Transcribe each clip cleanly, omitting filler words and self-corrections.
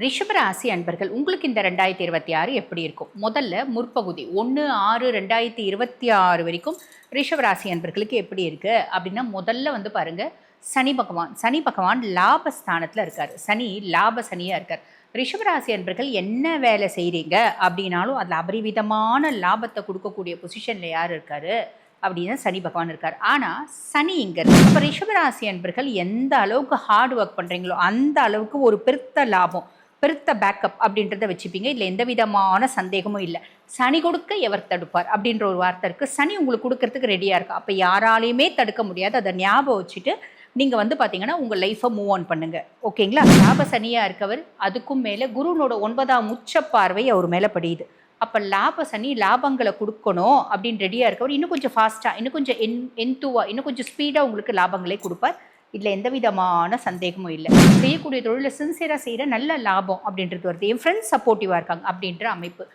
ரிஷபராசி அன்பர்கள் உங்களுக்கு இந்த 2026 எப்படி இருக்கும்? முதல்ல முற்பகுதி 1/6/2026 வரைக்கும் ரிஷபராசி அன்பர்களுக்கு எப்படி இருக்கு அப்படின்னா, முதல்ல வந்து பாருங்க, சனி பகவான் லாபஸ்தானத்தில் இருக்கார். சனி லாப சனியாக இருக்கார். ரிஷபராசி அன்பர்கள் என்ன வேலை செய்கிறீங்க அப்படின்னாலும் அதில் அபரிவிதமான லாபத்தை கொடுக்கக்கூடிய பொசிஷனில் யார் இருக்காரு அப்படின்னா சனி பகவான் இருக்கார். ஆனால் சனி இங்கே இருக்கு. இப்போ ரிஷபராசி அன்பர்கள் எந்த அளவுக்கு ஹார்ட் ஒர்க் பண்ணுறீங்களோ அந்த அளவுக்கு ஒரு பெருத்த லாபம், பெருத்த பேக்கப் அப்படின்றத வச்சுப்பீங்க. இதில் எந்த விதமான சந்தேகமும் இல்லை. சனி கொடுக்க எவர் தடுப்பார் அப்படின்ற ஒரு வார்த்தை இருக்குது. சனி உங்களுக்கு கொடுக்கறதுக்கு ரெடியாக இருக்கு. அப்போ யாராலையுமே தடுக்க முடியாது. அதை ஞாபகம் வச்சுட்டு நீங்கள் வந்து பார்த்தீங்கன்னா உங்கள் லைஃப்பை மூவ் ஆன் பண்ணுங்கள். ஓகேங்களா? லாப சனியாக இருக்கவர், அதுக்கும் மேலே குருனோட 9ஆம் உச்ச பார்வை அவர் மேலே படியுது. அப்போ லாப சனி லாபங்களை கொடுக்கணும் அப்படின்னு ரெடியாக இருக்கவர் இன்னும் கொஞ்சம் ஃபாஸ்ட்டாக, இன்னும் கொஞ்சம் என்துவாக, இன்னும் கொஞ்சம் ஸ்பீடாக உங்களுக்கு லாபங்களே கொடுப்பார். இதில் எந்த விதமான சந்தேகமும் இல்லை. செய்யக்கூடிய தொழிலை சின்சியராக செய்கிற நல்ல லாபம் அப்படின்றது வருது. என் ஃப்ரெண்ட்ஸ் சப்போர்ட்டிவாக இருக்காங்க அப்படின்ற அமைப்பு.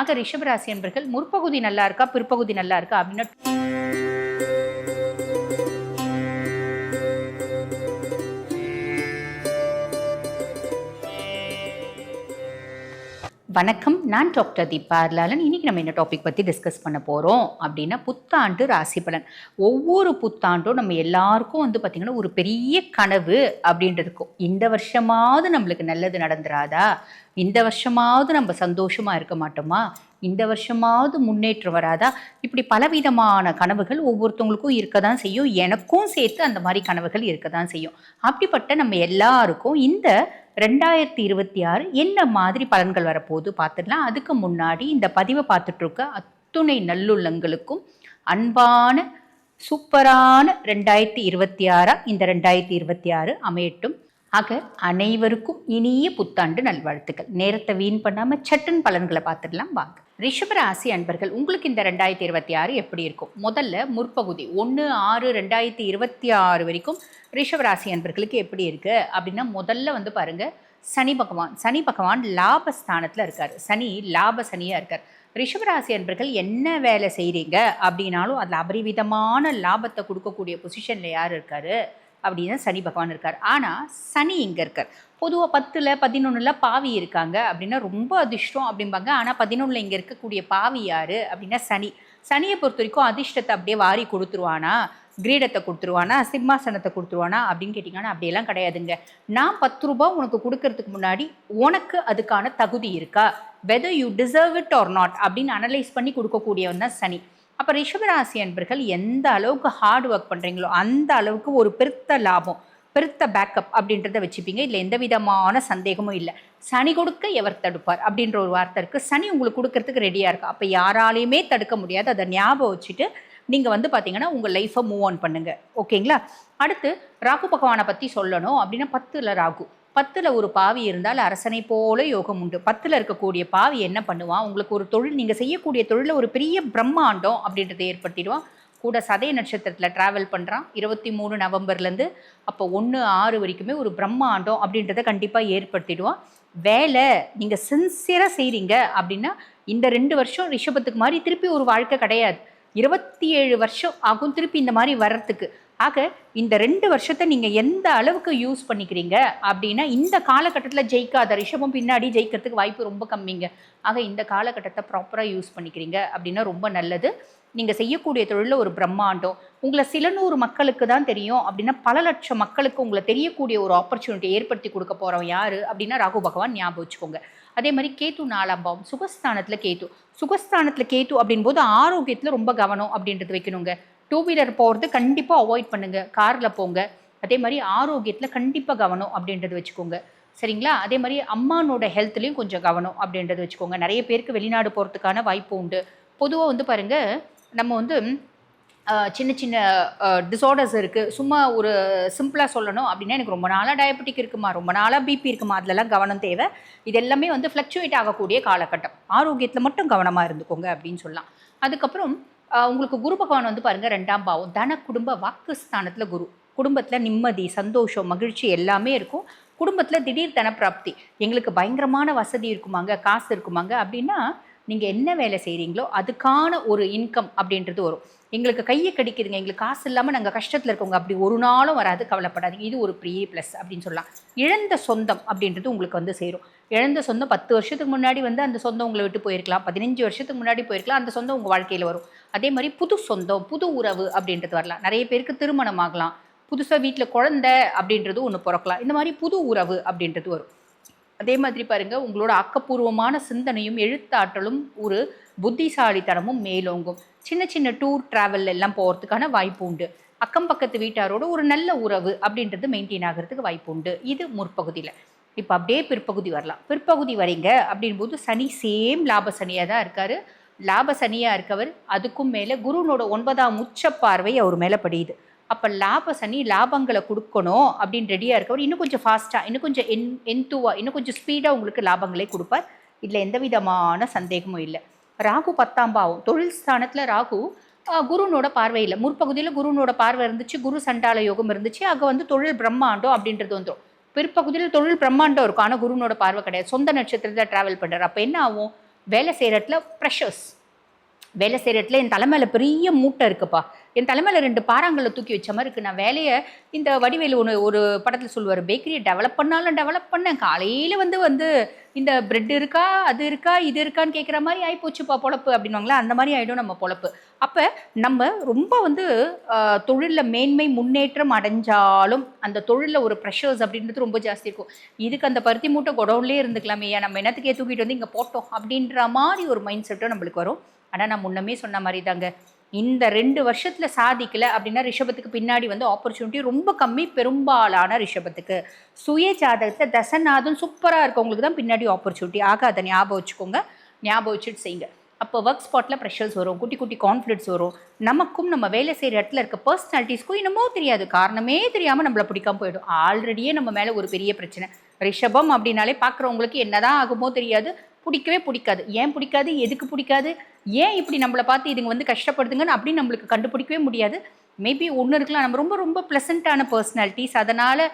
ஆக ரிஷபராசி என்பர்கள் முற்பகுதி நல்லா இருக்கா, பிற்பகுதி நல்லா இருக்கா அப்படின்னா வணக்கம், நான் டாக்டர் தீபா லாலன். இன்றைக்கி நம்ம என்ன டாபிக் பற்றி டிஸ்கஸ் பண்ண போகிறோம் அப்படின்னா, புத்தாண்டு ராசி பலன். ஒவ்வொரு புத்தாண்டும் நம்ம எல்லாருக்கும் வந்து பார்த்திங்கன்னா ஒரு பெரிய கனவு அப்படின்றதுக்கும், இந்த வருஷமாவது நம்மளுக்கு நல்லது நடந்துராதா, இந்த வருஷமாவது நம்ம சந்தோஷமாக இருக்க மாட்டோமா, இந்த வருஷமாவது முன்னேற்றம் வராதா, இப்படி பலவிதமான கனவுகள் ஒவ்வொருத்தவங்களுக்கும் இருக்க தான் செய்யும். எனக்கும் சேர்த்து அந்த மாதிரி கனவுகள் இருக்க தான் செய்யும். அப்படிப்பட்ட நம்ம எல்லாருக்கும் இந்த 2026 என்ன மாதிரி பலன்கள் வரப்போகுது பார்த்துடலாம். அதுக்கு முன்னாடி இந்த பதிவை பார்த்துட்டு இருக்க அத்துணை நல்லுள்ளங்களுக்கும் அன்பான சூப்பரான 2026 இந்த 2026 அமையட்டும். ஆக அனைவருக்கும் இனிய புத்தாண்டு நல்வாழ்த்துக்கள். நேரத்தை வீண் பண்ணாமல் சட்டன் பலன்களை பார்த்துடலாம் வாங்க. ரிஷபராசி அன்பர்கள் உங்களுக்கு இந்த 2026 எப்படி இருக்கும்? முதல்ல முற்பகுதி 1/6/2026 வரைக்கும் ரிஷபராசி அன்பர்களுக்கு எப்படி இருக்குது அப்படின்னா, முதல்ல வந்து பாருங்கள், சனி பகவான் லாபஸ்தானத்தில் இருக்கார். சனி லாப சனியாக இருக்கார். ரிஷபராசி அன்பர்கள் என்ன வேலை செய்கிறீங்க அப்படின்னாலும் அதில் அபரிவிதமான லாபத்தை கொடுக்கக்கூடிய பொசிஷனில் யார் இருக்கார் அப்படின்னா சனி பகவான் இருக்கார். ஆனால் சனி இங்கே இருக்கார். பொதுவாக 10ல் 11ல் பாவி இருக்காங்க அப்படின்னா ரொம்ப அதிர்ஷ்டம் அப்படிம்பாங்க. ஆனால் 11ல் இங்கே இருக்கக்கூடிய பாவி யார் அப்படின்னா சனியை பொறுத்த வரைக்கும் அதிர்ஷ்டத்தை அப்படியே வாரி கொடுத்துருவானா, கிரீடத்தை கொடுத்துருவானா, சிம்மாசனத்தை கொடுத்துருவானா அப்படின்னு கேட்டிங்கன்னா அப்படியெல்லாம் கிடையாதுங்க. நான் 10 ரூபாய் உனக்கு கொடுக்கறதுக்கு முன்னாடி உனக்கு அதுக்கான தகுதி இருக்கா, whether you deserve it or not அப்படின்னு அனலைஸ் பண்ணி கொடுக்கக்கூடியவன் தான் சனி. அப்போ ரிஷபராசி அன்பர்கள் எந்த அளவுக்கு ஹார்ட் ஒர்க் பண்ணுறீங்களோ அந்த அளவுக்கு ஒரு பெருத்த லாபம், பெருத்த பேக்கப் அப்படின்றத வச்சுப்பீங்க. இதில் எந்த விதமான சந்தேகமும் இல்லை. சனி கொடுக்க எவர் தடுப்பார் அப்படின்ற ஒரு வார்த்தை இருக்குது. சனி உங்களுக்கு கொடுக்கறதுக்கு ரெடியாக இருக்கு. அப்போ யாராலையுமே தடுக்க முடியாது. அதை ஞாபகம் வச்சுட்டு நீங்கள் வந்து பார்த்தீங்கன்னா உங்கள் லைஃப்பை மூவ் ஆன் பண்ணுங்கள். ஓகேங்களா? அடுத்து ராகு பகவானை பற்றி சொல்லணும் அப்படின்னா, 10ல் ராகு, 10ல் ஒரு பாவி இருந்தால் அரசனை போல யோகம் உண்டு. 10ல் இருக்கக்கூடிய பாவி என்ன பண்ணுவான், உங்களுக்கு ஒரு தொழில், நீங்கள் செய்யக்கூடிய தொழிலில் ஒரு பெரிய பிரம்மாண்டம் அப்படின்றத ஏற்படுத்திடுவான். கூட சதய நட்சத்திரத்தில் ட்ராவல் பண்ணுறான் 23 நவம்பர்லேருந்து. அப்போ 1/6 வரைக்குமே ஒரு பிரம்மாண்டம் அப்படின்றத கண்டிப்பாக ஏற்படுத்திடுவான். வேலை நீங்கள் சின்சியராக செய்கிறீங்க அப்படின்னா இந்த 2 வருஷம் ரிஷபத்துக்கு மாதிரி திருப்பி ஒரு வாழ்க்கை கிடையாது. 27 வருஷம் ஆகும் திருப்பி இந்த மாதிரி வர்றதுக்கு. ஆக இந்த 2 வருஷத்தை நீங்கள் எந்த அளவுக்கு யூஸ் பண்ணிக்கிறீங்க அப்படின்னா, இந்த காலகட்டத்தில் ஜெயிக்காத ரிஷபம் பின்னாடி ஜெயிக்கிறதுக்கு வாய்ப்பு ரொம்ப கம்மிங்க. ஆக இந்த காலகட்டத்தை ப்ராப்பராக யூஸ் பண்ணிக்கிறீங்க அப்படின்னா ரொம்ப நல்லது. நீங்கள் செய்யக்கூடிய தொழிலில் ஒரு பிரம்மாண்டம், உங்களை சில நூறு மக்களுக்கு தான் தெரியும் அப்படின்னா பல லட்சம் மக்களுக்கு உங்களை தெரியக்கூடிய ஒரு ஆப்பர்ச்சுனிட்டி ஏற்படுத்தி கொடுக்க போகிறோம் யார் அப்படின்னா ராகு பகவான். ஞாபகம் வச்சுக்கோங்க. அதே மாதிரி கேத்து 4ஆம் பாவம், சுகஸ்தானத்தில் கேத்து அப்படின் போது ஆரோக்கியத்தில் ரொம்ப கவனம் அப்படின்றது வைக்கணுங்க. 2 வீலர் போகிறது கண்டிப்பாக அவாய்ட் பண்ணுங்கள், காரில் போங்க. அதே மாதிரி ஆரோக்கியத்தில் கண்டிப்பாக கவனம் அப்படின்றது வச்சுக்கோங்க. சரிங்களா? அதே மாதிரி அம்மானோட ஹெல்த்லேயும் கொஞ்சம் கவனம் அப்படின்றது வச்சுக்கோங்க. நிறைய பேருக்கு வெளிநாடு போகிறதுக்கான வாய்ப்பு உண்டு. பொதுவாக வந்து பாருங்கள், நம்ம வந்து சின்ன சின்ன டிஸார்டர்ஸ் இருக்குது. சும்மா ஒரு சிம்பிளாக சொல்லணும் அப்படின்னா, எனக்கு ரொம்ப நாளாக டயபெட்டிக் இருக்குமா, ரொம்ப நாளாக பிபி இருக்குமா, அதிலெல்லாம் கவனம் தேவை. இது எல்லாமே வந்து ஃப்ளக்சுவேட் ஆகக்கூடிய காலகட்டம். ஆரோக்கியத்தில் மட்டும் கவனமாக இருந்துக்கோங்க அப்படின்னு சொல்லலாம். அதுக்கப்புறம் உங்களுக்கு குரு பகவான் வந்து பாருங்கள் 2ஆம் பாவம், தன குடும்ப வாக்குஸ்தானத்தில் குரு. குடும்பத்தில் நிம்மதி, சந்தோஷம், மகிழ்ச்சி எல்லாமே இருக்கும். குடும்பத்தில் திடீர் தனப்பிராப்தி, எங்களுக்கு பயங்கரமான வசதி இருக்குமாங்க, காசு இருக்குமாங்க அப்படின்னா நீங்கள் என்ன வேலை செய்கிறீங்களோ அதுக்கான ஒரு இன்கம் அப்படின்றது வரும். எங்களுக்கு கையை கடிக்குதுங்க, எங்களுக்கு காசு இல்லாமல் நாங்கள் கஷ்டத்தில் இருக்கவங்க, அப்படி ஒரு நாளும் வராது, கவலைப்படாதீங்க. இது ஒரு பெரிய ப்ளஸ் அப்படின்னு சொல்லலாம். இழந்த சொந்தம் அப்படின்றது உங்களுக்கு வந்து சேரும். இழந்த சொந்தம் 10 வருஷத்துக்கு முன்னாடி வந்து அந்த சொந்தம் உங்களை விட்டு போயிருக்கலாம், 15 வருஷத்துக்கு முன்னாடி போயிருக்கலாம், அந்த சொந்தம் உங்கள் வாழ்க்கையில் வரும். அதே மாதிரி புது சொந்தம், புது உறவு அப்படின்றது வரலாம். நிறைய பேருக்கு திருமணம் ஆகலாம், புதுசாக வீட்டில் குழந்தை அப்படின்றது ஒன்று பிறக்கலாம். இந்த மாதிரி புது உறவு அப்படின்றது வரும். அதே மாதிரி பாருங்கள், உங்களோட ஆக்கப்பூர்வமான சிந்தனையும் எழுத்தாற்றலும் ஒரு புத்திசாலித்தனமும் மேலோங்கும். சின்ன சின்ன டூர் ட்ராவல் எல்லாம் போகிறதுக்கான வாய்ப்பு உண்டு. அக்கம் பக்கத்து வீட்டாரோட ஒரு நல்ல உறவு அப்படின்றது மெயின்டைன் ஆகிறதுக்கு வாய்ப்பு உண்டு. இது முற்பகுதியில். இப்போ அப்படியே பிற்பகுதி வரலாம். பிற்பகுதி வரீங்க அப்படின்போது சனி சேம் லாப சனியாக தான் இருக்கார். லாப சனியாக இருக்கவர், அதுக்கும் மேலே குருனோட 9ஆம் உச்ச பார்வை அவர் மேலே படியுது. அப்போ லாப சனி லாபங்களை கொடுக்கணும் அப்படின்னு ரெடியாக இருக்கவர் இன்னும் கொஞ்சம் ஃபாஸ்ட்டாக, இன்னும் கொஞ்சம் என்துவாக, இன்னும் கொஞ்சம் ஸ்பீடாக உங்களுக்கு லாபங்களே கொடுப்பார். இதில் எந்த விதமான சந்தேகமும் இல்லை. ராகு 10ஆம் பாவம், தொழில் ஸ்தானத்தில் ராகு குருனோட பார்வையில், முற்பகுதியில் குருனோட பார்வை இருந்துச்சு, குரு சண்டால யோகம் இருந்துச்சு, அங்கே வந்து தொழில் பிரம்மாண்டம் அப்படின்றது வந்துடும். பிற்பகுதியில் தொழில் பிரம்மாண்டம் இருக்கும், ஆனால் குருனோட பார்வை கிடையாது. சொந்த நட்சத்திரத்தில் ட்ராவல் பண்ணுறாரு. அப்போ என்ன ஆகும்? வேலை செய்கிற இடத்துல ப்ரெஷர்ஸ், வேலை செய்கிற இடத்துல என் தலைமையில் பெரிய மூட்டை இருக்குப்பா, என் தலைமையில் 2 பாறாங்களை தூக்கி வச்ச மாதிரி இருக்குது, நான் வேலையை இந்த வடிவேலு ஒரு படத்தில் சொல்லுவார், பேக்கரியை டெவலப் பண்ணாலும் டெவலப் பண்ணேன், காலையில் வந்து இந்த பிரெட் இருக்கா, அது இருக்கா, இது இருக்கான்னு கேட்குற மாதிரி ஆகிப்போச்சுப்பா பொழப்பு அப்படின்வாங்களா, அந்த மாதிரி ஆகிடும் நம்ம பொழப்பு. அப்போ நம்ம ரொம்ப வந்து தொழிலில் மேன்மை முன்னேற்றம் அடைஞ்சாலும் அந்த தொழிலில் ஒரு ப்ரெஷர்ஸ் அப்படின்றது ரொம்ப ஜாஸ்தி இருக்கும். இதுக்கு அந்த பருத்தி மூட்டை குடவுன்லேயே இருந்துக்கலாமே, ஏன் நம்ம என்னத்துக்கே தூக்கிட்டு வந்து இங்கே போட்டோம் அப்படின்ற மாதிரி ஒரு மைண்ட் செட்டும் நம்மளுக்கு வரும். ஆனால் நான் முன்னமே சொன்ன மாதிரி தாங்க, இந்த 2 வருஷத்தில் சாதிக்கலை அப்படின்னா ரிஷபத்துக்கு பின்னாடி வந்து ஆப்பர்ச்சுனிட்டி ரொம்ப கம்மி. பெரும்பாலான ரிஷபத்துக்கு சுய ஜாதகத்தில் தசநாதம் சூப்பராக இருக்கவங்களுக்கு தான் பின்னாடி ஆப்பர்ச்சுனிட்டி. ஆக அதை ஞாபகம் வச்சுக்கோங்க, ஞாபகம் வச்சுட்டு செய்யுங்க. அப்போ ஒர்க் ஸ்பாட்டில் ப்ரெஷர்ஸ் வரும், குட்டி குட்டி கான்ஃப்ளிக்ட்ஸ் வரும். நமக்கும் நம்ம வேலை செய்கிற இடத்துல இருக்க பர்சனாலிட்டிஸ்க்கும் என்னமோ தெரியாது, காரணமே தெரியாமல் நம்மளை பிடிக்காம போயிடும். ஆல்ரெடியே நம்ம மேலே ஒரு பெரிய பிரச்சனை. ரிஷபம் அப்படின்னாலே பார்க்குறவங்களுக்கு என்னதான் ஆகுமோ தெரியாது, பிடிக்கவே பிடிக்காது. ஏன் பிடிக்காது, எதுக்கு பிடிக்காது, ஏன் இப்படி நம்மளை பார்த்து இதுங்க வந்து கஷ்டப்படுதுங்கன்னு அப்படின்னு நம்மளுக்கு கண்டுபிடிக்கவே முடியாது. மேபி ஒன்று இருக்கலாம், நம்ம ரொம்ப ரொம்ப ப்ளசண்ட்டான பர்சனாலிட்டிஸ், அதனால்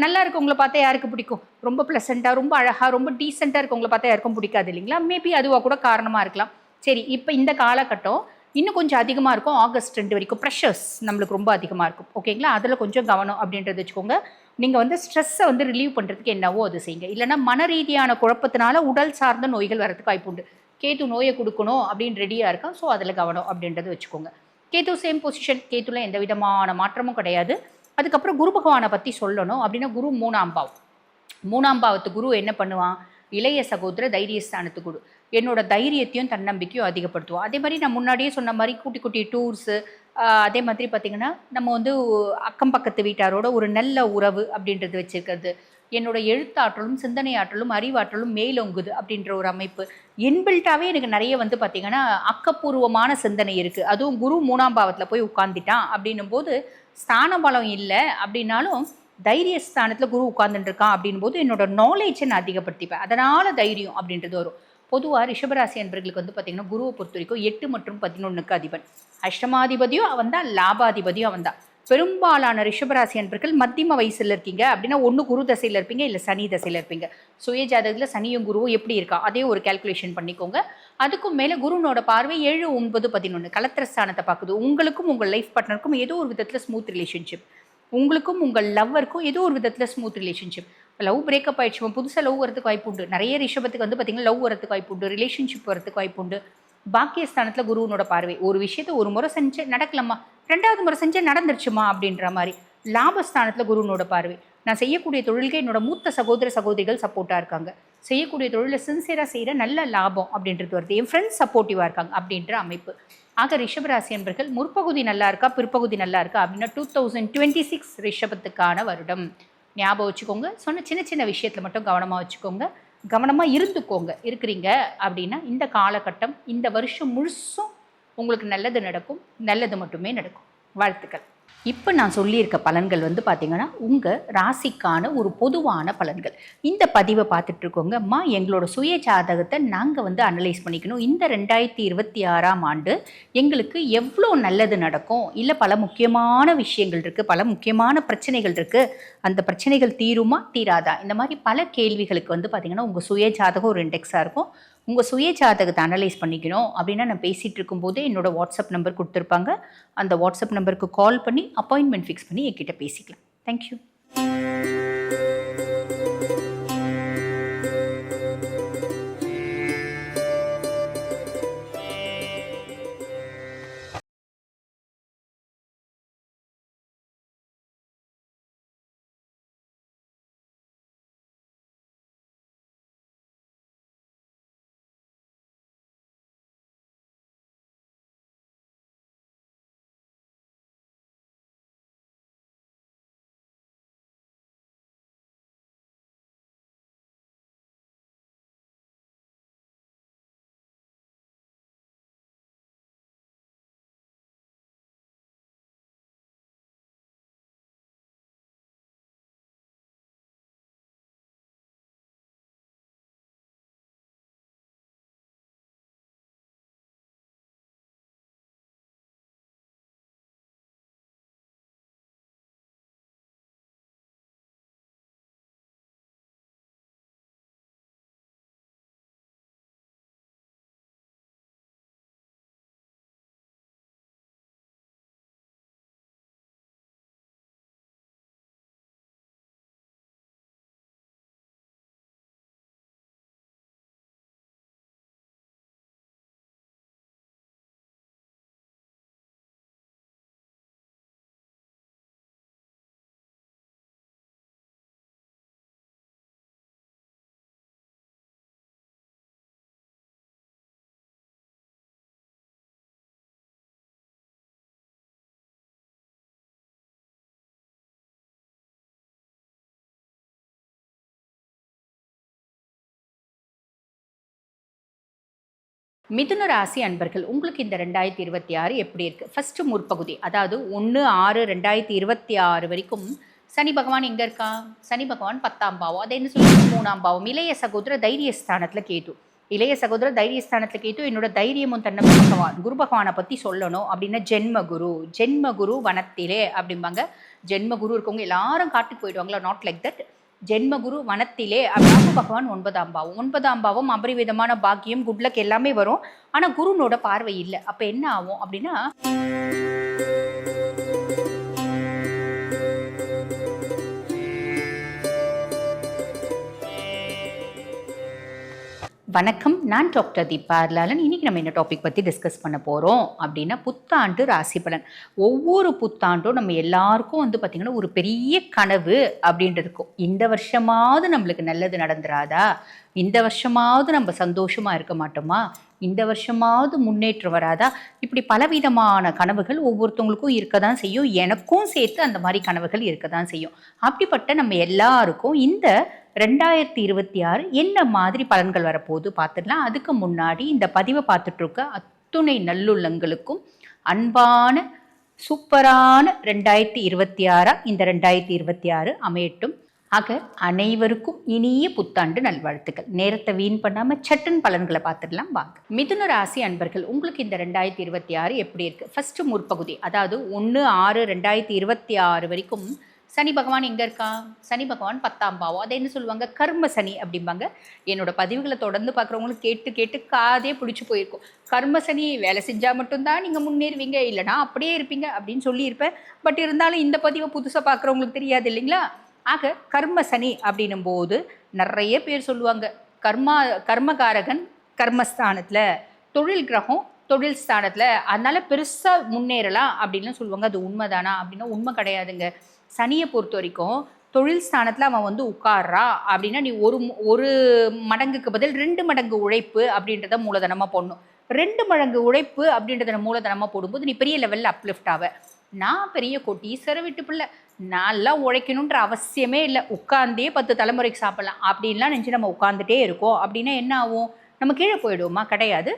நல்லா இருக்கவங்கள பார்த்தா யாருக்கு பிடிக்கும்? ரொம்ப ப்ளசண்ட்டாக, ரொம்ப அழகாக, ரொம்ப டீசெண்டாக இருக்கவங்கள பார்த்தா யாருக்கும் பிடிக்காது இல்லைங்களா? மேபி அதுவாக கூட காரணமாக இருக்கலாம். சரி, இப்போ இந்த காலகட்டம் இன்னும் கொஞ்சம் அதிகமாக இருக்கும். ஆகஸ்ட் 2 வரைக்கும் ப்ரெஷர்ஸ் நம்மளுக்கு ரொம்ப அதிகமாக இருக்கும். ஓகேங்களா? அதில் கொஞ்சம் கவனம் அப்படின்றது வச்சுக்கோங்க. நீங்கள் வந்து ஸ்ட்ரெஸ்ஸை வந்து ரிலீவ் பண்ணுறதுக்கு என்னவோ அது செய்யுங்க. இல்லைனா மன ரீதியான குழப்பத்தினால உடல் சார்ந்த நோய்கள் வரதுக்கு வாய்ப்பு உண்டு. கேத்து நோயை கொடுக்கணும் அப்படின்னு ரெடியாக இருக்கான். ஸோ அதில் கவனம் அப்படின்றது வச்சுக்கோங்க. கேத்து சேம் பொசிஷன், கேத்துல எந்த விதமான மாற்றமும் கிடையாது. அதுக்கப்புறம் குரு பகவானை பற்றி சொல்லணும் அப்படின்னா, குரு 3ஆம் பாவம். 3ஆம் பாவத்து குரு என்ன பண்ணுவான்? இளைய சகோதர தைரியஸ்தானத்து குரு. என்னோட தைரியத்தையும் தன்னம்பிக்கையும் அதிகப்படுத்துவோம். அதே மாதிரி நான் முன்னாடியே சொன்ன மாதிரி குட்டி குட்டி டூர்ஸு, அதே மாதிரி பார்த்திங்கன்னா நம்ம வந்து அக்கம் பக்கத்து வீட்டாரோட ஒரு நல்ல உறவு அப்படின்றது வச்சுருக்கிறது, என்னோட எழுத்தாற்றலும் சிந்தனை ஆற்றலும் அறிவாற்றலும் மேலோங்குது அப்படின்ற ஒரு அமைப்பு. இன்பில்ட்டாகவே எனக்கு நிறைய வந்து பார்த்திங்கன்னா ஆக்கப்பூர்வமான சிந்தனை இருக்குது. அதுவும் குரு 3ஆம் பாவத்தில் போய் உட்காந்துட்டான் அப்படின்னும் போது, ஸ்தான பலம் இல்லை அப்படின்னாலும் தைரியஸ்தானத்தில் குரு உட்கார்ந்துட்டுருக்கான் அப்படின் போது என்னோட நாலேஜை நான் அதிகப்படுத்திப்பேன். அதனால் தைரியம் அப்படின்றது வரும். பொதுவாக ரிஷபராசி அன்பர்களுக்கு வந்து பார்த்திங்கன்னா குருவை பொறுத்த வரைக்கும் 8 மற்றும் 11க்கு அதிபன். அஷ்டமாதிபதியும் அவன் தான், லாபாதிபதியும் அவன் தான். பெரும்பாலான ரிஷபராசி அன்பர்கள் மத்தியம வயசில் இருக்கீங்க அப்படின்னா ஒன்று குரு தசையில் இருப்பீங்க, இல்லை சனி தசையில் இருப்பீங்க. சுய ஜாதகத்தில் சனியும் குருவும் எப்படி இருக்கா அதையும் ஒரு கேல்குலேஷன் பண்ணிக்கோங்க. அதுக்கும் மேலே குருனோட பார்வை 7, 9, 11 கலத்திரஸ்தானத்தை பார்க்குது. உங்களுக்கும் உங்கள் லைஃப் பார்ட்னருக்கும் ஏதோ ஒரு விதத்தில் ஸ்மூத் ரிலேஷன்ஷிப், உங்களுக்கும் உங்கள் லவ்வருக்கும் ஏதோ ஒரு விதத்தில் ஸ்மூத் ரிலேஷன்ஷிப். லவ் பிரேக்கப் ஆகிடுச்சு, புதுசாக லவ் வரதுக்கு வாய்ப்பு உண்டு. நிறைய ரிஷபத்துக்கு வந்து பார்த்திங்கன்னா லவ் வரதுக்கு வாய்ப்பு உண்டு, ரிலேஷன்ஷிப் வரதுக்கு வாய்ப்பு உண்டு. பாக்கியஸ்தானத்தில் குருவனோட பார்வை, ஒரு விஷயத்தை ஒரு முறை செஞ்சு நடக்கலாமா, 2வது முறை செஞ்சு நடந்துருச்சுமா அப்படின்ற மாதிரி. லாபஸ்தானத்தில் குருவனோட பார்வை, நான் செய்யக்கூடிய தொழிலுக்கு என்னோட மூத்த சகோதர சகோதரிகள் சப்போர்ட்டாக இருக்காங்க, செய்யக்கூடிய தொழிலை சின்சியராக செய்கிற நல்ல லாபம் அப்படின்றது வருது, என் ஃப்ரெண்ட்ஸ் சப்போர்ட்டிவாக இருக்காங்க அப்படின்ற அமைப்பு. ஆக ரிஷபராசி என்பர்கள் முற்பகுதி நல்லா இருக்கா பிற்பகுதி நல்லா இருக்கா அப்படின்னா 2026 ரிஷபத்துக்கான வருடம். ஞாபகம் வச்சுக்கோங்க. சொன்ன சின்ன சின்ன விஷயத்தில் மட்டும் கவனமாக வச்சுக்கோங்க, கவனமாக இருந்துக்கோங்க. இருக்கிறீங்க அப்படின்னா இந்த காலகட்டம், இந்த வருஷம் முழுசும் உங்களுக்கு நல்லது நடக்கும், நல்லது மட்டுமே நடக்கும். வாழ்த்துக்கள். இப்போ நான் சொல்லியிருக்க பலன்கள் வந்து பார்த்திங்கன்னா உங்கள் ராசிக்கான ஒரு பொதுவான பலன்கள். இந்த பதிவை பார்த்துட்ருக்கோங்க, அம்மா எங்களோட சுய ஜாதகத்தை நாங்கள் வந்து அனலைஸ் பண்ணிக்கணும், இந்த 2026ஆம் ஆண்டு எங்களுக்கு எவ்வளோ நல்லது நடக்கும், இல்லை பல முக்கியமான விஷயங்கள் இருக்குது, பல முக்கியமான பிரச்சனைகள் இருக்குது, அந்த பிரச்சனைகள் தீருமா தீராதா, இந்த மாதிரி பல கேள்விகளுக்கு வந்து பார்த்திங்கன்னா உங்கள் சுய ஜாதகம் ஒரு இண்டெக்ஸாக இருக்கும். உங்கள் சுய ஜாதகத்தை அனலைஸ் பண்ணிக்கணும் அப்படின்னா நான் பேசிகிட்டு இருக்கும்போதே என்னோடய வாட்ஸ்அப் நம்பர் கொடுத்துருப்பாங்க. அந்த வாட்ஸ்அப் நம்பருக்கு கால் பண்ணி அப்பாயின்மெண்ட் ஃபிக்ஸ் பண்ணி என்கிட்ட பேசிக்கலாம். தேங்க்யூ. மிதுன ராசி அன்பர்கள், உங்களுக்கு இந்த 2026 எப்படி இருக்குது? ஃபஸ்ட்டு முற்பகுதி, அதாவது 1/6/2026 வரைக்கும் சனி பகவான் எங்கே இருக்கா? சனி பகவான் 10ஆம் பாவம். அதை என்ன சொல்லி 3ஆம் பாவம். இளைய சகோதர தைரியஸ்தானத்தில் கேது. இளைய சகோதர தைரியஸ்தானத்தில் கேது என்னோட தைரியமும் தன்னை குரு பகவானை பற்றி சொல்லணும் அப்படின்னா ஜென்மகுரு வனத்திலே அப்படிம்பாங்க. ஜென்மகுரு இருக்கவங்க எல்லாரும் காட்டுக்கு போயிடுவாங்களா? Not like that. ஜென்மகுரு வனத்திலே ராகு பகவான் 9ஆம் பாவம். 9ஆம் பாவம் அபரிவிதமான பாக்கியம், குட்லக் எல்லாமே வரும். ஆனால் குருனோட பார்வை இல்லை. அப்போ என்ன ஆகும் அப்படின்னா, வணக்கம், நான் டாக்டர் தீபா லாலன். இன்றைக்கி நம்ம என்ன டாபிக் பற்றி டிஸ்கஸ் பண்ண போகிறோம் அப்படின்னா, புத்தாண்டு ராசி பலன். ஒவ்வொரு புத்தாண்டும் நம்ம எல்லாருக்கும் பார்த்திங்கன்னா ஒரு பெரிய கனவு அப்படின்றது இருக்கும். இந்த வருஷமாவது நம்மளுக்கு நல்லது நடந்துராதா? இந்த வருஷமாவது நம்ம சந்தோஷமாக இருக்க மாட்டோமா? இந்த வருஷமாவது முன்னேற்றம் வராதா? இப்படி பலவிதமான கனவுகள் ஒவ்வொருத்தவங்களுக்கும் இருக்க தான் செய்யும். எனக்கும் சேர்த்து அந்த மாதிரி கனவுகள் இருக்க தான் செய்யும். அப்படிப்பட்ட நம்ம எல்லாருக்கும் இந்த 2026 என்ன மாதிரி பலன்கள் வரப்போகுது பார்த்துடலாம். அதுக்கு முன்னாடி இந்த பதிவை பார்த்துட்ருக்க அத்துணை நல்லுள்ளங்களுக்கும் அன்பான சூப்பரான 2026 இந்த 2026 அமையட்டும். ஆக அனைவருக்கும் இனிய புத்தாண்டு நல்வாழ்த்துக்கள். நேரத்தை வீண் பண்ணாமல் சட்டன் பலன்களை பார்த்துடலாம் வாங்க. மிதுன ராசி அன்பர்கள், உங்களுக்கு இந்த 2026 எப்படி இருக்குது? ஃபஸ்ட்டு முற்பகுதி, அதாவது 1/6/2026 வரைக்கும் சனி பகவான் எங்கே இருக்கா? சனி பகவான் 10ஆம் பாவம். அதை என்ன சொல்லுவாங்க? கர்ம சனி அப்படிம்பாங்க. என்னோட பதிவுகளை தொடர்ந்து பார்க்குறவங்களுக்கு கேட்டு கேட்டு காதே பிடிச்சி போயிருக்கும். கர்ம சனி வேலை செஞ்சால் மட்டும்தான் நீங்கள் முன்னேறுவீங்க, இல்லைனா அப்படியே இருப்பீங்க அப்படின்னு சொல்லியிருப்பேன். பட் இருந்தாலும் இந்த பதிவை புதுசாக பார்க்குறவங்களுக்கு தெரியாது இல்லைங்களா? ஆக கர்ம சனி அப்படின்னும் போது நிறைய பேர் சொல்லுவாங்க, கர்மகாரகன் கர்மஸ்தானத்தில், தொழில் கிரகம் தொழில் ஸ்தானத்தில், அதனால் பெருசாக முன்னேறலாம் அப்படின்னு சொல்லுவாங்க. அது உண்மைதானா அப்படின்னா உண்மை கிடையாதுங்க. சனியை பொறுத்த வரைக்கும் தொழில் ஸ்தானத்தில் அவன் உட்கார்றா அப்படின்னா நீ ஒரு மடங்குக்கு பதில் 2 மடங்கு உழைப்பு அப்படின்றத மூலதனமாக போடணும். 2 மடங்கு உழைப்பு அப்படின்றத மூலதனமாக போடும்போது நீ பெரிய லெவலில் அப்லிஃப்ட் ஆவ. நான் பெரிய கோட்டீஸ்வர வீட்டு பிள்ளை, நான்லாம் உழைக்கணுன்ற அவசியமே இல்லை, உட்காந்தே 10 தலைமுறைக்கு சாப்பிடலாம் அப்படின்லாம் நினச்சி நம்ம உட்காந்துட்டே இருக்கோம் அப்படின்னா என்ன ஆகும்? நம்ம கீழே போயிடுவோமா? கிடையாது.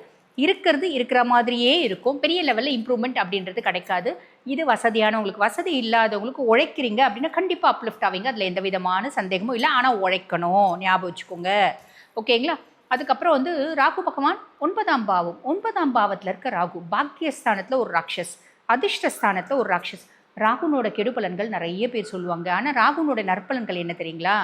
இருக்கிற மாதிரியே இருக்கும். பெரிய லெவலில் இம்ப்ரூவ்மெண்ட் அப்படின்றது கிடைக்காது. இது வசதியானவங்களுக்கு. வசதி இல்லாதவங்களுக்கு உழைக்கிறீங்க அப்படின்னா கண்டிப்பாக அப்லிஃப்ட் ஆவீங்க. அதில் எந்த விதமான சந்தேகமும் இல்லை. ஆனால் உழைக்கணும், ஞாபகம் வச்சுக்கோங்க. ஓகேங்களா? அதுக்கப்புறம் ராகு பகவான் 9ஆம் பாவம். 9ஆம் பாவத்தில் இருக்க ராகு பாக்கியஸ்தானத்தில் ஒரு ராட்சஸ், அதிர்ஷ்டஸ்தானத்தில் ஒரு ராட்சஸ். ராகுனோட கெடுபலன்கள் நிறைய பேர் சொல்லுவாங்க. ஆனால் ராகுனோட நற்பலன்கள் என்ன தெரியுங்களா?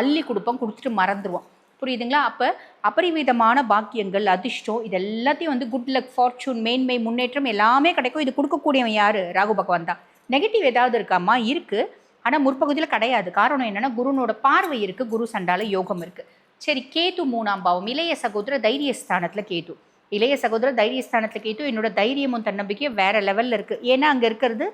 அள்ளி கொடுப்போம், கொடுத்துட்டு மறந்துடுவோம். புரியுதுங்களா? அப்போ அபரிவிதமான பாக்கியங்கள், அதிர்ஷ்டம் இது எல்லாத்தையும் வந்து குட் லக், ஃபார்ச்சூன், மேன்மை, முன்னேற்றம் எல்லாமே கிடைக்கும். இது கொடுக்கக்கூடியவன் யார்? ராகு பகவான் தான். நெகட்டிவ் ஏதாவது இருக்காமா? இருக்குது. ஆனால் முற்பகுதியில் கிடையாது. காரணம் என்னென்னா குருனோட பார்வை இருக்குது, குரு சண்டால யோகம் இருக்குது. சரி, கேது 3ஆம் பாவம், இளைய சகோதர தைரியஸ்தானத்தில் கேது. இளைய சகோதர தைரியஸ்தானத்தில் கேது என்னோட தைரியமும் தன்னம்பிக்கையும் வேற லெவலில் இருக்குது. ஏன்னா அங்கே இருக்கிறது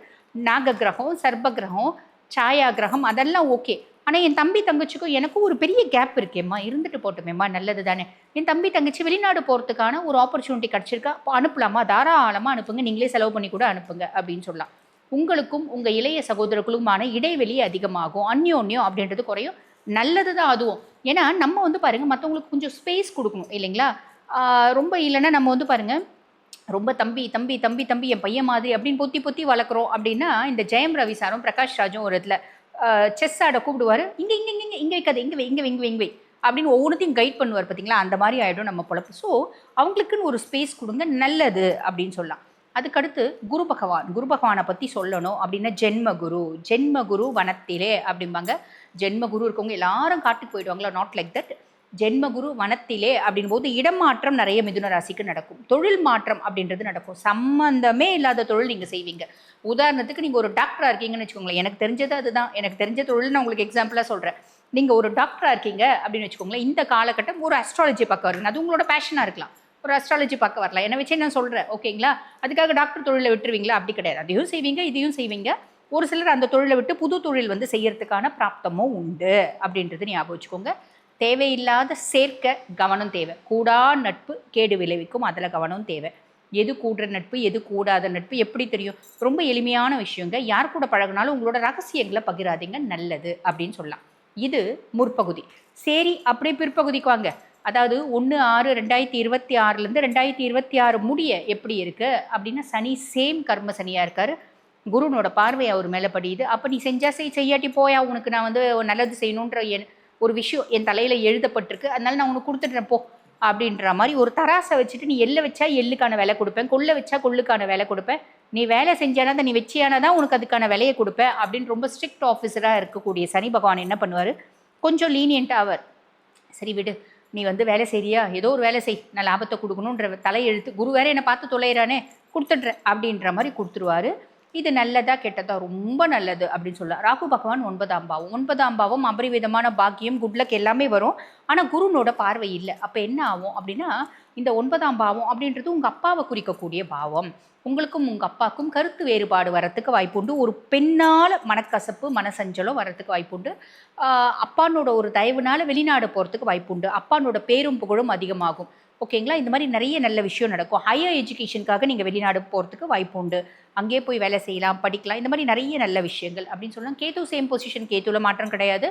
நாக கிரகம், சர்ப்ப கிரகம், சாயா கிரகம், அதெல்லாம் ஓகே. ஆனால் என் தம்பி தங்கச்சிக்கும் எனக்கும் ஒரு பெரிய கேப் இருக்கேம்மா, இருந்துட்டு போட்டுமேம்மா, நல்லது தானே. என் தம்பி தங்கச்சி வெளிநாடு போகிறதுக்கான ஒரு ஆப்பர்ச்சுனிட்டி கிடச்சிருக்கா, அப்போ அனுப்பலாமா? தாராளமாக அனுப்புங்க, நீங்களே செலவு பண்ணி கூட அனுப்புங்க அப்படின்னு சொல்லலாம். உங்களுக்கும் உங்கள் இளைய சகோதரர்களுக்குமான இடைவெளி அதிகமாகும், அந்யோன்யம் அப்படின்றது குறையும். நல்லது தான் அதுவும். ஏன்னா நம்ம வந்து பாருங்கள், மற்றவங்களுக்கு கொஞ்சம் ஸ்பேஸ் கொடுக்கணும் இல்லைங்களா? ரொம்ப இல்லைன்னா நம்ம வந்து பாருங்கள், ரொம்ப தம்பி தம்பி தம்பி தம்பி என் பையன் மாதிரி அப்படின்னு பொத்தி பொத்தி வளர்க்குறோம். அப்படின்னா இந்த ஜெயம் ரவி சாரும் பிரகாஷ் ராஜும் ஒரு இடத்துல செஸ் ஆட கூப்பிடுவார், இங்கே இங்கே இங்கே இங்கே வைக்காது, இங்கே வை இங்கே வை இங்கே வை இங்கே வை அப்படின்னு ஒவ்வொன்றையும் கைட் பண்ணுவார் பார்த்தீங்களா? அந்த மாதிரி ஆகிடும் நம்ம பொழப்பு. ஸோ அவங்களுக்குன்னு ஒரு ஸ்பேஸ் கொடுங்க, நல்லது அப்படின்னு சொல்லலாம். அதுக்கடுத்து குரு பகவான், குரு பகவானை பற்றி சொல்லணும் அப்படின்னா ஜென்மகுரு, ஜென்மகுரு வனத்திலே அப்படிம்பாங்க. ஜென்மகுரு இருக்கவங்க எல்லாரும் காட்டுக்கு போயிடுவாங்களா? Not like that. ஜென்மகுரு வனத்திலே அப்படின் போது இடமாற்றம் நிறைய மிதுன ராசிக்கு நடக்கும். தொழில் மாற்றம் அப்படின்றது நடக்கும். சம்பந்தமே இல்லாத தொழில் நீங்கள் செய்வீங்க. உதாரணத்துக்கு நீங்கள் ஒரு டாக்டராக இருக்கீங்கன்னு வச்சுக்கோங்களேன். எனக்கு தெரிஞ்சது அதுதான், எனக்கு தெரிஞ்ச தொழில் நான் உங்களுக்கு எக்ஸாம்பிளாக சொல்கிறேன். நீங்கள் ஒரு டாக்டராக இருக்கீங்க அப்படின்னு வச்சுக்கோங்களேன். இந்த காலகட்டம் ஒரு அஸ்ட்ராலஜி பார்க்க வருங்க, அது உங்களோட பேஷனாக இருக்கலாம். ஒரு அஸ்ட்ராலஜி பார்க்க வரலாம், என்னை வச்சே நான் சொல்கிறேன், ஓகேங்களா? அதுக்காக டாக்டர் தொழிலை விட்டுருவீங்களா? அப்படி கிடையாது. அதையும் செய்வீங்க, இதையும் செய்வீங்க. ஒரு சிலர் அந்த தொழிலை விட்டு புது தொழில் வந்து செய்யறதுக்கான பிராப்தமும் உண்டு அப்படின்றது ஞாபகம் வச்சுக்கோங்க. தேவையில்லாத சேர்க்க கவனம் தேவை. கூடா நட்பு கேடு விளைவிக்கும், அதில் கவனம் தேவை. எது கூடுற நட்பு, எது கூடாத நட்பு எப்படி தெரியும்? ரொம்ப எளிமையான விஷயங்க. யார் கூட பழகினாலும் உங்களோட ரகசியங்களை பகிராதீங்க, நல்லது அப்படின்னு சொல்லலாம். இது முற்பகுதி. சரி, அப்படியே பிற்பகுதிக்கு வாங்க. அதாவது 1/6/2026 2026 முடிய எப்படி இருக்குது அப்படின்னா, சனி சேம் கர்ம சனியாக இருக்கார். குருனோட பார்வை அவர் மேலே படியுது. அப்போ நீ செஞ்சா செய்யாட்டி போயா, உனக்கு நான் வந்து நல்லது செய்யணுன்ற ஒரு விஷயம் என் தலையில் எழுதப்பட்டிருக்கு, அதனால நான் உனக்கு கொடுத்துட்றேன் போ அப்படின்ற மாதிரி ஒரு தராசை வச்சுட்டு, நீ எள்ளை வச்சா எள்ளுக்கான விலை கொடுப்பேன், கொள்ளை வச்சா கொள்ளுக்கான விலை கொடுப்பேன், நீ வேலை செஞ்சானா தான், நீ வச்சியானா தான் உனக்கு அதுக்கான விலையை கொடுப்பேன் அப்படின்னு ரொம்ப ஸ்ட்ரிக்ட் ஆஃபீஸராக இருக்கக்கூடிய சனி பகவான் என்ன பண்ணுவார்? கொஞ்சம் லீனியன்ட்டாக அவர், சரி விடு, நீ வந்து வேலை செய்றியா, ஏதோ ஒரு வேலை செய், நான் லாபத்தை கொடுக்கணுன்ற தலையெழுத்து, குரு வேற என்னை பார்த்து தொலைகிறானே, கொடுத்துட்றேன் அப்படின்ற மாதிரி கொடுத்துருவாரு. இது நல்லதா கெட்டதா? ரொம்ப நல்லது அப்படின்னு சொல்லலாம். ராகு பகவான் 9ஆம் பாவம், 9ஆம் பாவம் அபரிவிதமான பாக்கியம், குட்லக் எல்லாமே வரும். ஆனால் குருனோட பார்வை இல்லை. அப்போ என்ன ஆகும் அப்படின்னா, இந்த 9ஆம் பாவம் அப்படின்றது உங்கள் அப்பாவை குறிக்கக்கூடிய பாவம். உங்களுக்கும் உங்கள் அப்பாவுக்கும் கருத்து வேறுபாடு வரத்துக்கு வாய்ப்புண்டு. ஒரு பெண்ணால் மனக்கசப்பு, மனசஞ்சலம் வரத்துக்கு வாய்ப்புண்டு. அப்பானோட ஒரு தயவுனால வெளிநாடு போகிறதுக்கு வாய்ப்புண்டு. அப்பானோட பேரும் புகழும் அதிகமாகும். ஓகேங்களா? இந்த மாதிரி நிறைய நல்ல விஷயம் நடக்கும். ஹையர் எஜுகேஷனுக்காக நீங்கள் வெளிநாடு போகிறதுக்கு வாய்ப்பு உண்டு. அங்கேயே போய் வேலை செய்யலாம், படிக்கலாம். இந்த மாதிரி நிறைய நல்ல விஷயங்கள் அப்படின்னு சொல்லலாம். கேது சேம் பொசிஷன், கேதுவில் மாற்றம் கிடையாது.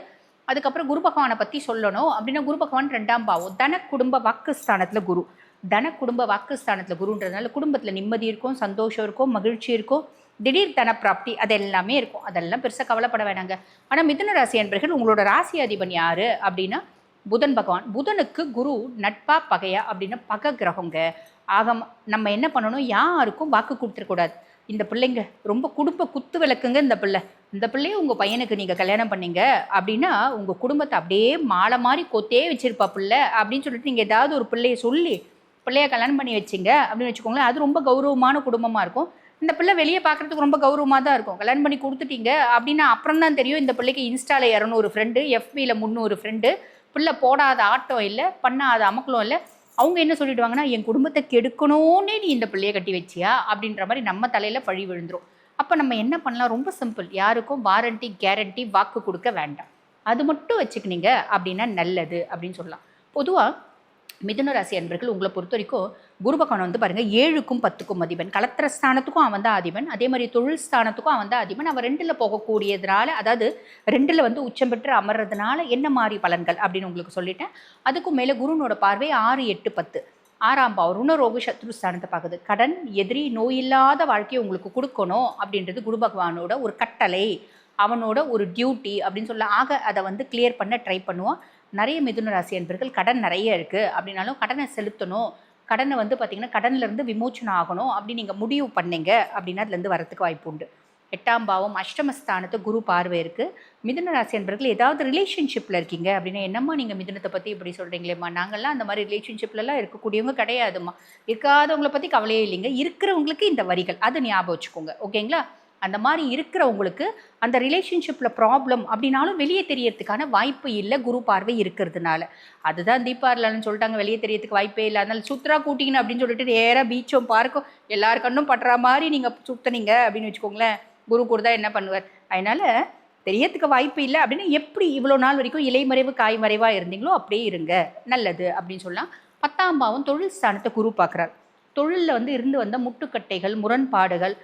அதுக்கப்புறம் குரு பகவானை பற்றி சொல்லணும் அப்படின்னா, குரு பகவான் 2ஆம் பாவம், தன குடும்ப வாக்குஸ்தானத்தில் குரு. தன குடும்ப வாக்குஸ்தானத்தில் குருன்றதுனால குடும்பத்தில் நிம்மதி இருக்கும், சந்தோஷம் இருக்கும், மகிழ்ச்சி இருக்கும், திடீர் தன பிராப்தி அது எல்லாமே இருக்கும். அதெல்லாம் பெருசாக கவலைப்பட வேணாங்க. ஆனால் மிதுன ராசி என்பர்கள் உங்களோட ராசி அதிபன் யார் அப்படின்னா புதன் பகவான். புதனுக்கு குரு நட்பா பகையா அப்படின்னா பகை கிரகங்க. ஆக நம்ம என்ன பண்ணணும், யாருக்கும் வாக்கு கொடுத்துடக்கூடாது. இந்த பிள்ளைங்க ரொம்ப குடும்ப குத்து விளக்குங்க. இந்த பிள்ளைய உங்கள் பையனுக்கு நீங்கள் கல்யாணம் பண்ணீங்க அப்படின்னா உங்கள் குடும்பத்தை அப்படியே மாலை மாதிரி கொத்தே வச்சிருப்பா பிள்ளை அப்படின்னு சொல்லிட்டு நீங்கள் ஏதாவது ஒரு பிள்ளைய சொல்லி பிள்ளைய கல்யாணம் பண்ணி வச்சிங்க அப்படின்னு வச்சுக்கோங்களேன். அது ரொம்ப கௌரவமான குடும்பமாக இருக்கும். இந்த பிள்ளை வெளியே பார்க்குறதுக்கு ரொம்ப கௌரவமாக தான் இருக்கும். கல்யாணம் பண்ணி கொடுத்துட்டீங்க அப்படின்னா அப்புறம் தான் தெரியும், இந்த பிள்ளைக்கு இன்ஸ்டாவில் 200 ஃப்ரெண்டு, எஃபியில் 300 ஃப்ரெண்டு, பிள்ளை போடாத ஆட்டம் இல்லை, பண்ணாத அமக்கலம் இல்லை. அவங்க என்ன சொல்லிடுவாங்கன்னா, என் குடும்பத்தை கெடுக்கணும்னே நீ இந்த பிள்ளையை கட்டி வச்சியா அப்படின்ற மாதிரி நம்ம தலையில் பழி விழுந்துரும். அப்போ நம்ம என்ன பண்ணலாம்? ரொம்ப சிம்பிள். யாருக்கும் வாரண்டி கேரண்டி வாக்கு கொடுக்க வேண்டாம். அது மட்டும் வச்சுக்கினீங்க அப்படின்னா நல்லது அப்படின்னு சொல்லலாம். பொதுவாக மிதுன ராசி அன்பர்கள் உங்களை பொறுத்த வரைக்கும் குரு பகவான் வந்து பாருங்கள் 7க்கும் 10க்கும் அதிபன். கலத்திர ஸ்தானத்துக்கும் அவன் தான் அதிபன், அதே மாதிரி தொழில் ஸ்தானத்துக்கும் அவன் தான் அதிபன். அவன் 2ல் போகக்கூடியதுனால, அதாவது 2ல் வந்து உச்சம் பெற்று அமர்றதுனால என்ன மாதிரி பலன்கள் அப்படின்னு உங்களுக்கு சொல்லிட்டேன். அதுக்கும் மேலே குருனோட பார்வை 6, 8, 10 6ஆம் பாவம் ருணரோக சத்ரு ஸ்தானத்தை பார்க்குது. கடன், எதிரி, நோய் இல்லாத வாழ்க்கையை உங்களுக்கு கொடுக்கணும் அப்படின்றது குரு பகவானோட ஒரு கட்டளை, அவனோட ஒரு டியூட்டி அப்படின்னு சொல்ல. ஆக அதை வந்து கிளியர் பண்ண ட்ரை பண்ணுவான். நிறைய மிதுன ராசி அன்பர்கள் கடன் நிறைய இருக்குது அப்படின்னாலும் கடனை செலுத்தணும், கடனை வந்து பார்த்திங்கன்னா கடன்லேருந்து விமோச்சனம் ஆகணும் அப்படின்னு நீங்கள் முடிவு பண்ணீங்க அப்படின்னா அதுலேருந்து வரத்துக்கு வாய்ப்பு உண்டு. 8ஆம் பாவம் அஷ்டமஸ்தானத்தை குரு பார்வை இருக்குது. மிதுன ராசி என்பர்கள் ஏதாவது ரிலேஷன்ஷிப்பில் இருக்கீங்க அப்படின்னா, என்னம்மா நீங்கள் மிதுனத்தை பற்றி இப்படி சொல்கிறீங்களேம்மா, நாங்கள்லாம் அந்த மாதிரி ரிலேஷன்ஷிப்லலாம் இருக்கக்கூடியவங்க கிடையாதும்மா. இருக்காதவங்களை பற்றி கவலையே இல்லைங்க. இருக்கிறவங்களுக்கு இந்த வரிகள் அது ஞாபகம் வச்சுக்கோங்க. ஓகேங்களா? அந்த மாதிரி இருக்கிறவங்களுக்கு அந்த ரிலேஷன்ஷிப்பில் ப்ராப்ளம் அப்படின்னாலும் வெளியே தெரியறதுக்கான வாய்ப்பு இல்லை, குரு பார்வை இருக்கிறதுனால. அதுதான் தீபாவளின்னு சொல்லிட்டாங்க, வெளியே தெரியறதுக்கு வாய்ப்பே இல்லை. அதனால சுற்றுலா கூட்டிங்கன்னு அப்படின்னு சொல்லிட்டு நேராக பீச்சும் பார்க்கும் எல்லாரு கண்ணும் பட்டுற மாதிரி நீங்கள் சுற்றுனீங்க அப்படின்னு வச்சுக்கோங்களேன், குரு கூட தான் என்ன பண்ணுவார். அதனால் தெரியறதுக்கு வாய்ப்பு இல்லை அப்படின்னு எப்படி இவ்வளோ நாள் வரைக்கும் இலைமறைவு காய்மறைவாக இருந்தீங்களோ அப்படியே இருங்க, நல்லது அப்படின்னு சொல்லலாம். 10ஆம் பாவம் தொழில் ஸ்தானத்தை குரு பார்க்குறார். தொழிலில் வந்து இருந்து வந்த முட்டுக்கட்டைகள், முரண்பாடுகள்,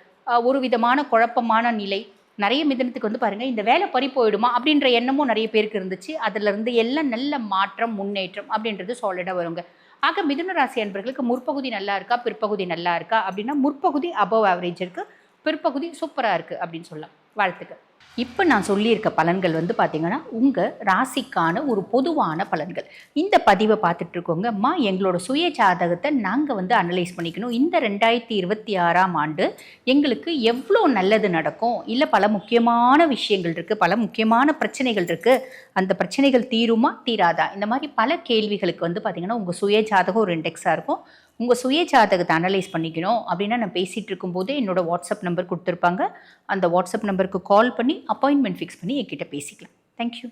ஒரு விதமான குழப்பமான நிலை, நிறைய மிதனத்துக்கு வந்து பாருங்கள் இந்த வேலை பறி போயிடுமா அப்படின்ற எண்ணமும் நிறைய பேருக்கு இருந்துச்சு. அதிலிருந்து எல்லாம் நல்ல மாற்றம், முன்னேற்றம் அப்படின்றது சாலிடாக வருங்க. ஆக மிதுன ராசி அன்பர்களுக்கு முற்பகுதி நல்லா இருக்கா, பிற்பகுதி நல்லா இருக்கா அப்படின்னா, முற்பகுதி அபவ் ஆவரேஜ் இருக்குது, பிற்பகுதி சூப்பராக இருக்குது அப்படின்னு சொல்லலாம். வாழ்த்துக்கள். இப்போ நான் சொல்லியிருக்க பலன்கள் வந்து பார்த்திங்கன்னா உங்கள் ராசிக்கான ஒரு பொதுவான பலன்கள். இந்த பதிவை பார்த்துட்டு இருக்கோங்க, அம்மா எங்களோட சுய ஜாதகத்தை நாங்கள் வந்து அனலைஸ் பண்ணிக்கணும். இந்த 2026ஆம் ஆண்டு எங்களுக்கு எவ்வளோ நல்லது நடக்கும், இல்லை பல முக்கியமான விஷயங்கள் இருக்குது, பல முக்கியமான பிரச்சனைகள் இருக்குது, அந்த பிரச்சனைகள் தீருமா தீராதா, இந்த மாதிரி பல கேள்விகளுக்கு வந்து பார்த்திங்கன்னா உங்கள் சுய ஜாதகம் ஒரு இண்டெக்ஸாக இருக்கும். உங்கள் சுய ஜாதகத்தை அனலைஸ் பண்ணிக்கணும் அப்படின்னா, நான் பேசிகிட்டு இருக்கும்போதே என்னோடய வாட்ஸ்அப் நம்பர் கொடுத்துருப்பாங்க. அந்த வாட்ஸ்அப் நம்பருக்கு கால் பண்ணி அப்பாயின்மெண்ட் ஃபிக்ஸ் பண்ணி என்கிட்ட பேசிக்கலாம். தேங்க்யூ.